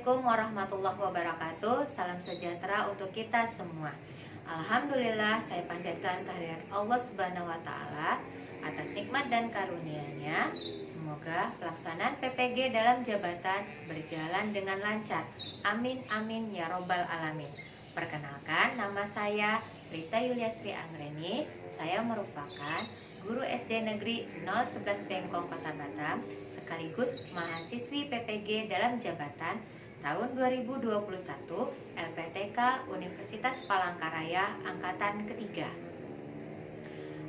Assalamualaikum warahmatullahi wabarakatuh. Salam sejahtera untuk kita semua. Alhamdulillah, saya panjatkan kehadirat Allah Subhanahu wa taala atas nikmat dan karunia-Nya. Semoga pelaksanaan PPG dalam jabatan berjalan dengan lancar. Amin amin ya robbal alamin. Perkenalkan, nama saya Rita Yuliastri Anggreni. Saya merupakan guru SD Negeri 011 Bengkong Kota Batam, sekaligus mahasiswi PPG dalam jabatan tahun 2021 LPTK Universitas Palangkaraya Angkatan ketiga.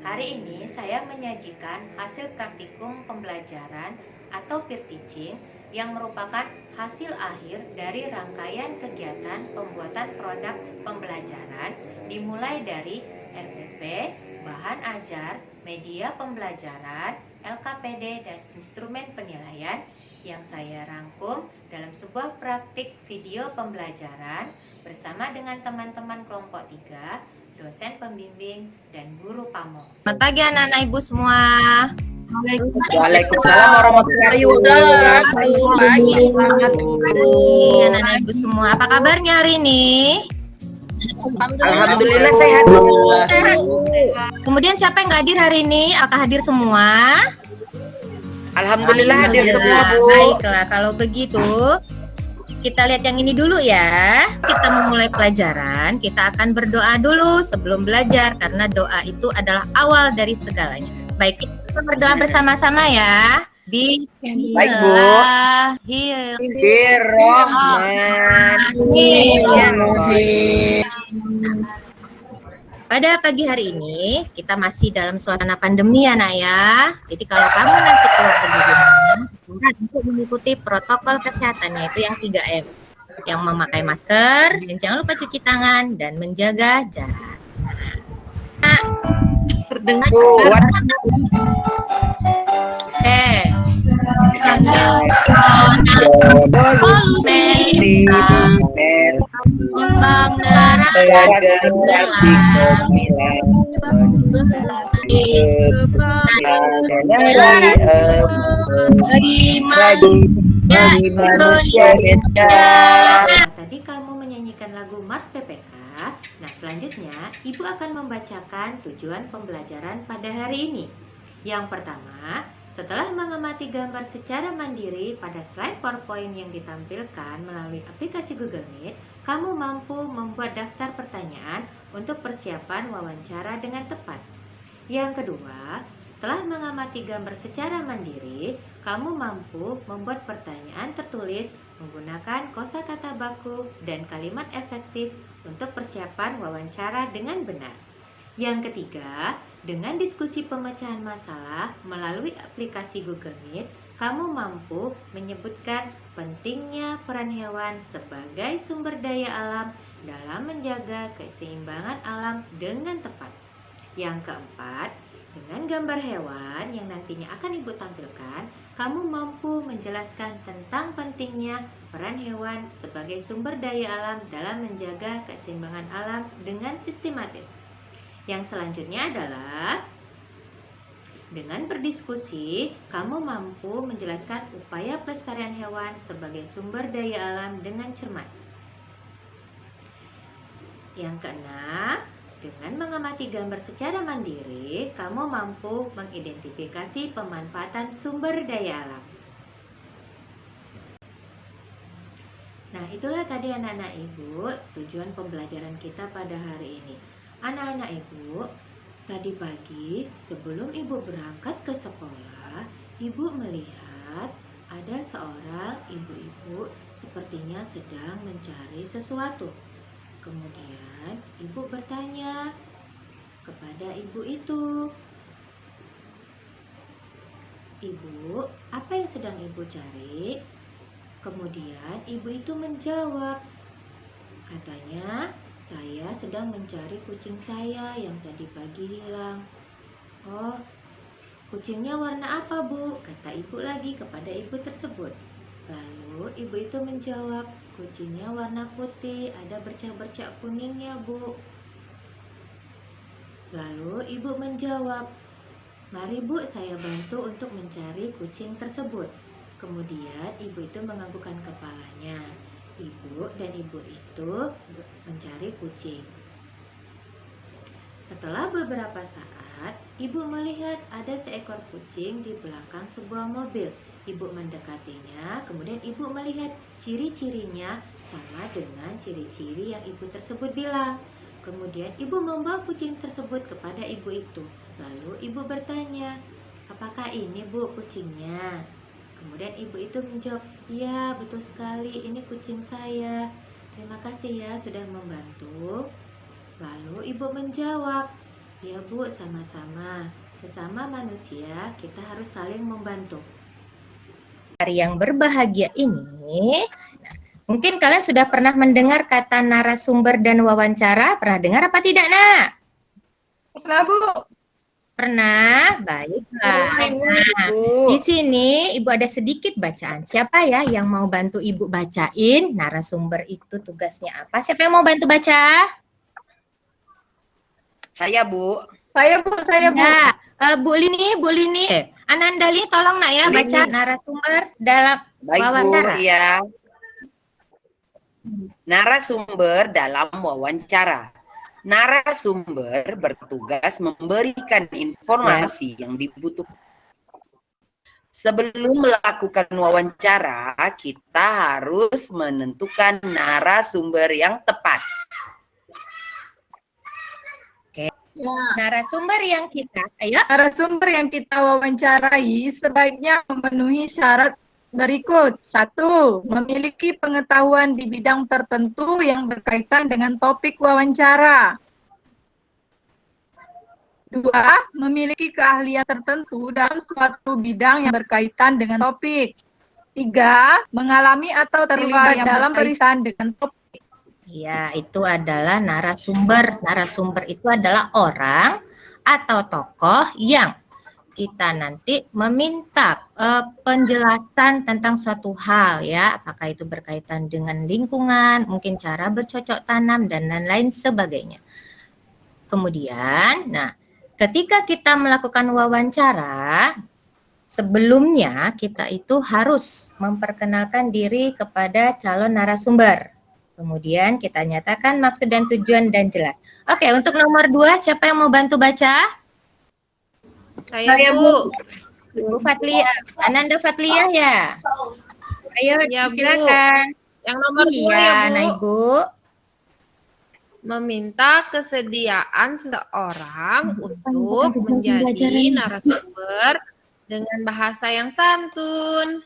Hari ini saya menyajikan hasil praktikum pembelajaran atau peer teaching yang merupakan hasil akhir dari rangkaian kegiatan pembuatan produk pembelajaran dimulai dari RPP, bahan ajar, media pembelajaran, LKPD, dan instrumen penilaian yang saya rangkum dalam sebuah praktik video pembelajaran bersama dengan teman-teman kelompok 3, dosen pembimbing, dan guru pamong. Selamat pagi anak-anak ibu semua. Waalaikumsalam warahmatullahi wabarakatuh. Selamat pagi anak-anak ibu semua. Apa kabarnya hari ini? Alhamdulillah sehat. Kemudian siapa yang nggak hadir hari ini? Apakah hadir semua? Alhamdulillah hadir semua, Bu. Baiklah, kalau begitu kita lihat yang ini dulu ya. Kita memulai pelajaran, kita akan berdoa dulu sebelum belajar karena doa itu adalah awal dari segalanya. Baik, kita berdoa bersama-sama ya. Bismillahirrahmanirrahim. Pada pagi hari ini kita masih dalam suasana pandemi ya nak ya. Jadi kalau kamu nanti keluar dari rumah, untuk mengikuti protokol kesehatan yaitu yang 3M, yang memakai masker, dan jangan lupa cuci tangan dan menjaga jarak. Nah, terdengar polusi menyumbang bagi manusia. Tadi kamu menyanyikan lagu Mars PPK. Nah, selanjutnya Ibu akan membacakan tujuan pembelajaran pada hari ini. Yang pertama, setelah mengamati gambar secara mandiri pada slide PowerPoint yang ditampilkan melalui aplikasi Google Meet, kamu mampu membuat daftar pertanyaan untuk persiapan wawancara dengan tepat. Yang kedua, setelah mengamati gambar secara mandiri, kamu mampu membuat pertanyaan tertulis menggunakan kosakata baku dan kalimat efektif untuk persiapan wawancara dengan benar. Yang ketiga, dengan diskusi pemecahan masalah melalui aplikasi Google Meet, kamu mampu menyebutkan pentingnya peran hewan sebagai sumber daya alam dalam menjaga keseimbangan alam dengan tepat. Yang keempat, dengan gambar hewan yang nantinya akan Ibu tampilkan, kamu mampu menjelaskan tentang pentingnya peran hewan sebagai sumber daya alam dalam menjaga keseimbangan alam dengan sistematis. Yang selanjutnya adalah dengan berdiskusi, kamu mampu menjelaskan upaya pelestarian hewan sebagai sumber daya alam dengan cermat. Yang keenam, dengan mengamati gambar secara mandiri, kamu mampu mengidentifikasi pemanfaatan sumber daya alam. Nah, itulah tadi anak-anak Ibu tujuan pembelajaran kita pada hari ini. Anak-anak Ibu, tadi pagi sebelum Ibu berangkat ke sekolah, Ibu melihat ada seorang ibu-ibu sepertinya sedang mencari sesuatu. Kemudian Ibu bertanya kepada ibu itu, "Ibu, apa yang sedang Ibu cari?" Kemudian ibu itu menjawab, katanya, "Saya sedang mencari kucing saya yang tadi pagi hilang." "Oh, kucingnya warna apa, Bu?" kata ibu lagi kepada ibu tersebut. Lalu ibu itu menjawab, "Kucingnya warna putih, ada bercak-bercak kuningnya, Bu." Lalu ibu menjawab, "Mari Bu, saya bantu untuk mencari kucing tersebut." Kemudian ibu itu menganggukkan kepalanya. Ibu dan ibu itu mencari kucing. Setelah beberapa saat, ibu melihat ada seekor kucing di belakang sebuah mobil. Ibu mendekatinya, kemudian ibu melihat ciri-cirinya sama dengan ciri-ciri yang ibu tersebut bilang. Kemudian ibu membawa kucing tersebut kepada ibu itu. Lalu ibu bertanya, apakah ini bu kucingnya? Kemudian ibu itu menjawab, iya betul sekali, ini kucing saya. Terima kasih ya sudah membantu. Lalu ibu menjawab, ya bu, sama-sama. Sesama manusia kita harus saling membantu. Hari yang berbahagia ini, mungkin kalian sudah pernah mendengar kata narasumber dan wawancara. Pernah dengar apa tidak, Nak? Pernah, Bu. Pernah? Baiklah. Nah, di sini Ibu ada sedikit bacaan. Siapa ya yang mau bantu Ibu bacain narasumber itu tugasnya apa? Siapa yang mau bantu baca? Saya, Bu. Saya, Bu. Ya, Bu Lini. Ananda Lini, tolong nak ya Lini. baca narasumber dalam Baik, wawancara. Bu. Ya. Narasumber dalam wawancara. Narasumber bertugas memberikan informasi yang dibutuhkan. Sebelum melakukan wawancara, kita harus menentukan narasumber yang tepat. Ya, Narasumber yang kita wawancarai sebaiknya memenuhi syarat berikut. 1. Memiliki pengetahuan di bidang tertentu yang berkaitan dengan topik wawancara. 2. Memiliki keahlian tertentu dalam suatu bidang yang berkaitan dengan topik. 3. Mengalami atau terlibat dalam berkaitan dengan topik. Ya, itu adalah narasumber. Narasumber itu adalah orang atau tokoh yang kita nanti meminta penjelasan tentang suatu hal ya, apakah itu berkaitan dengan lingkungan, mungkin cara bercocok tanam dan lain-lain sebagainya. Kemudian, nah, ketika kita melakukan wawancara, sebelumnya kita itu harus memperkenalkan diri kepada calon narasumber. Kemudian kita nyatakan maksud dan tujuan dan jelas. Oke, untuk nomor 2, siapa yang mau bantu baca? Saya, Bu. Bu Fatlia, Ananda Fatlia ya? Ayo, Ya, Bu. silakan. Yang nomor 2 Iya, ya, Bu. nah Ibu. Meminta kesediaan seseorang untuk menjadi narasumber dengan bahasa yang santun.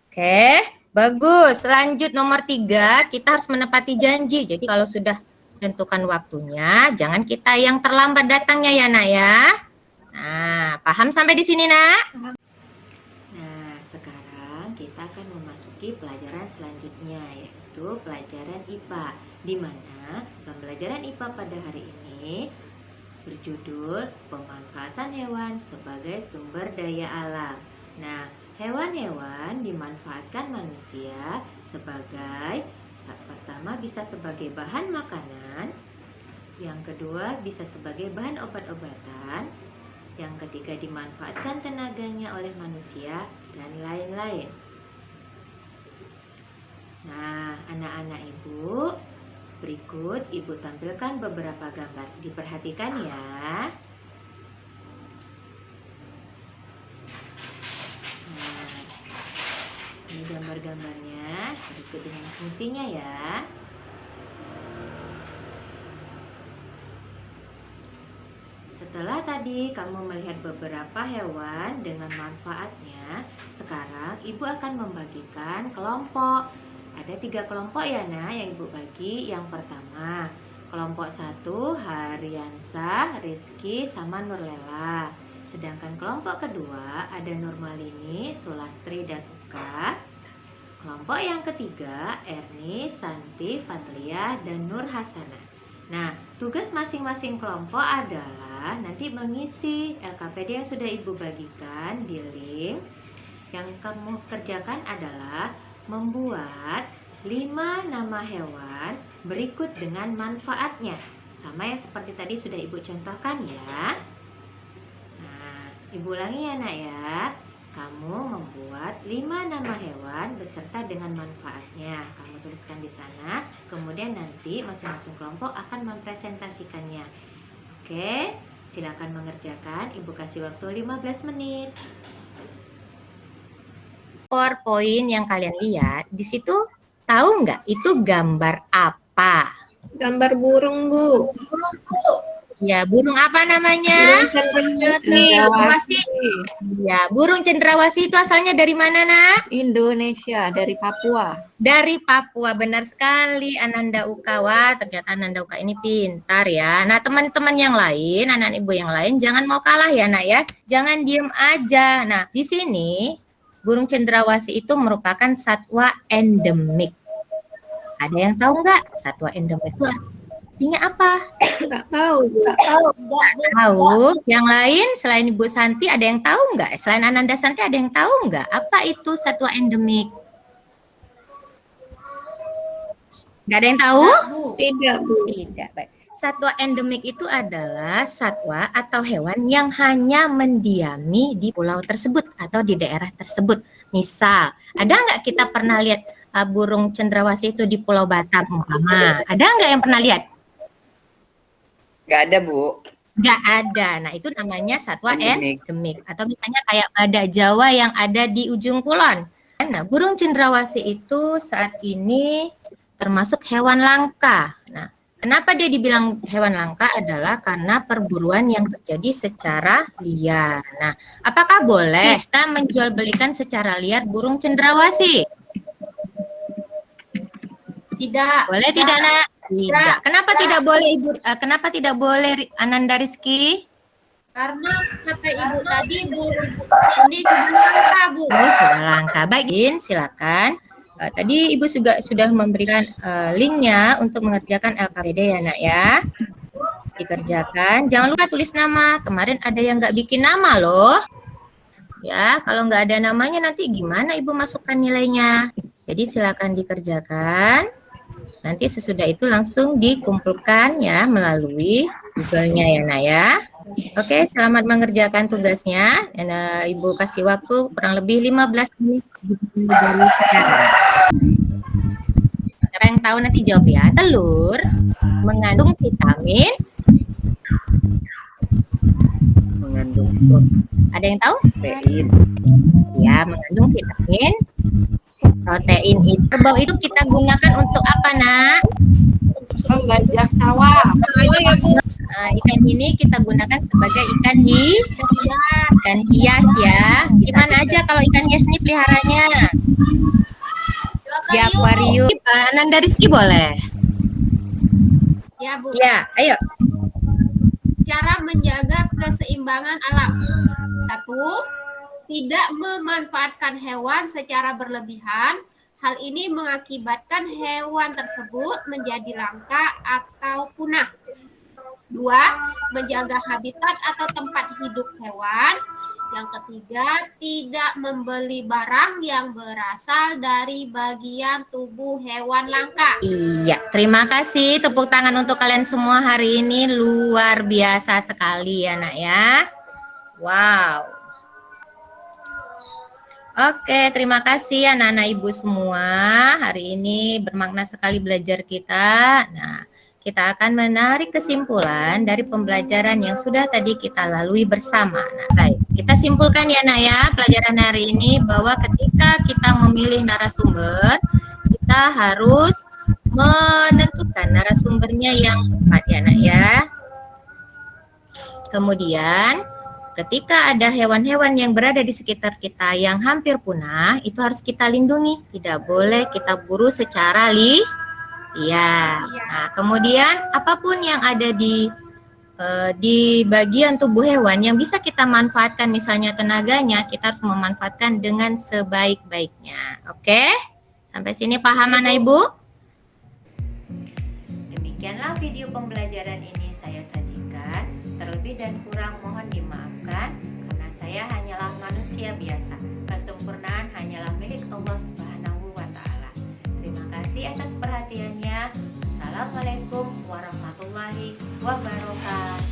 Oke, bagus. Lanjut nomor 3, kita harus menepati janji. Jadi kalau sudah tentukan waktunya, jangan kita yang terlambat datangnya ya, Nak ya. Nah, paham sampai di sini, Nak? Nah, sekarang kita akan memasuki pelajaran selanjutnya, yaitu pelajaran IPA, di mana pembelajaran IPA pada hari ini berjudul Pemanfaatan Hewan sebagai Sumber Daya Alam. Nah, hewan-hewan dimanfaatkan manusia sebagai, pertama bisa sebagai bahan makanan, yang kedua bisa sebagai bahan obat-obatan, yang ketiga dimanfaatkan tenaganya oleh manusia, dan lain-lain. Nah, anak-anak Ibu, berikut Ibu tampilkan beberapa gambar. Diperhatikan ya. Nah, ini gambar-gambarnya, berikut dengan fungsinya ya. Setelah tadi kamu melihat beberapa hewan dengan manfaatnya, sekarang Ibu akan membagikan kelompok. Ada 3 kelompok ya, Nah, yang Ibu bagi. Yang pertama, kelompok 1, Hariansah, Rizky, sama Nurlela. Sedangkan kelompok kedua ada Nurmalini, Sulastri, dan Uka. Kelompok yang ketiga, Erni, Santi, Fatlia, dan Nur Hasanah. Nah, tugas masing-masing kelompok adalah nanti mengisi LKPD yang sudah Ibu bagikan di link. Yang kamu kerjakan adalah membuat 5 nama hewan berikut dengan manfaatnya. Sama yang seperti tadi sudah Ibu contohkan ya. Nah, Ibu ulangi ya, Nak ya. kamu membuat 5 nama hewan beserta dengan manfaatnya. Kamu tuliskan di sana, kemudian nanti masing-masing kelompok akan mempresentasikannya. Oke, silakan mengerjakan. Ibu kasih waktu 15 menit. PowerPoint yang kalian lihat, di situ tahu nggak itu gambar apa? Gambar burung, Bu. Ya, burung apa namanya? Cendrawasih. Ya, burung cendrawasih itu asalnya dari mana, Nak? Indonesia, dari Papua. Dari Papua, benar sekali Ananda Ukawa. Ternyata Ananda Uka ini pintar ya. Nah, teman-teman yang lain, anak ibu yang lain, jangan mau kalah ya, Nak ya. Jangan diem aja. Nah, di sini burung cendrawasih itu merupakan satwa endemik. Ada yang tahu nggak satwa endemik itu artinya apa? Nggak tahu. Tahu. Yang lain selain Ibu Santi ada yang tahu nggak? Selain Ananda Santi ada yang tahu nggak? Apa itu satwa endemik? Nggak ada yang tahu? Tidak, Bu. Tidak. Baik. Satwa endemik itu adalah satwa atau hewan yang hanya mendiami di pulau tersebut atau di daerah tersebut. Misal, ada nggak kita pernah lihat burung cendrawasih itu di Pulau Batam umpama? Ada nggak yang pernah lihat? Nggak ada, Bu. Nggak ada. Nah, itu namanya satwa Endemik. endemik. Atau misalnya kayak badak Jawa yang ada di ujung kulon. Nah, burung cendrawasih itu saat ini termasuk hewan langka. Nah, kenapa dia dibilang hewan langka adalah karena perburuan yang terjadi secara liar. Nah, apakah boleh kita menjual belikan secara liar burung cendrawasih? Tidak. Boleh tidak, Nak? Tidak. Kenapa tidak boleh, Ibu? Kenapa tidak boleh, Ananda Rizky? Karena kata ibu tadi burung ini sudah langka, Bu. Oh, sudah langka. Baik, Din, silakan. Tadi Ibu juga sudah memberikan linknya untuk mengerjakan LKPD ya, Nak ya. Dikerjakan. Jangan lupa tulis nama. Kemarin ada yang nggak bikin nama loh. Ya, kalau nggak ada namanya nanti gimana Ibu masukkan nilainya. Jadi silakan dikerjakan. Nanti sesudah itu langsung dikumpulkan ya melalui Google-nya ya, Nak ya. Oke, selamat mengerjakan tugasnya. Dan, Ibu kasih waktu kurang lebih 15 menit dari sekarang. Siapa yang tahu nanti jawab ya. Telur mengandung vitamin. Mengandung Ada yang tahu? protein. Ya, mengandung vitamin. Protein itu. Kerbau itu kita gunakan untuk apa, Nak? Gajah sawah. Ayo ya, Bu. Ikan ini kita gunakan sebagai ikan hias ya. Di mana aja kalau ikan hias ini peliharanya? Di akuarium. Ananda Rizky boleh? Ya, Bu. Ya, ayo. Cara menjaga keseimbangan alam. 1. Tidak memanfaatkan hewan secara berlebihan. Hal ini mengakibatkan hewan tersebut menjadi langka atau punah. 2. Menjaga habitat atau tempat hidup hewan. Yang ketiga, tidak membeli barang yang berasal dari bagian tubuh hewan langka. Iya, terima kasih. Tepuk tangan untuk kalian semua hari ini. Luar biasa sekali ya, Nak ya. Wow. Oke, terima kasih anak-anak ibu semua. Hari ini bermakna sekali belajar kita. Nah, kita akan menarik kesimpulan dari pembelajaran yang sudah tadi kita lalui bersama. Nah, baik. Kita simpulkan ya, Nak ya, pelajaran hari ini bahwa ketika kita memilih narasumber, kita harus menentukan narasumbernya yang tepat ya, Nak ya. Kemudian, ketika ada hewan-hewan yang berada di sekitar kita yang hampir punah, itu harus kita lindungi. Tidak boleh kita buru secara liar. Nah, kemudian apapun yang ada di bagian tubuh hewan yang bisa kita manfaatkan, misalnya tenaganya, kita harus memanfaatkan dengan sebaik-baiknya. Oke? Sampai sini paham anak ibu? Demikianlah video pembelajaran ini saya sajikan. Terlebih dan kurang mohon dimaafkan karena saya hanyalah manusia biasa. Kesempurnaan hanyalah milik Allah Subhanahu wa taala. Terima kasih atas perhatiannya. Assalamualaikum warahmatullahi wabarakatuh.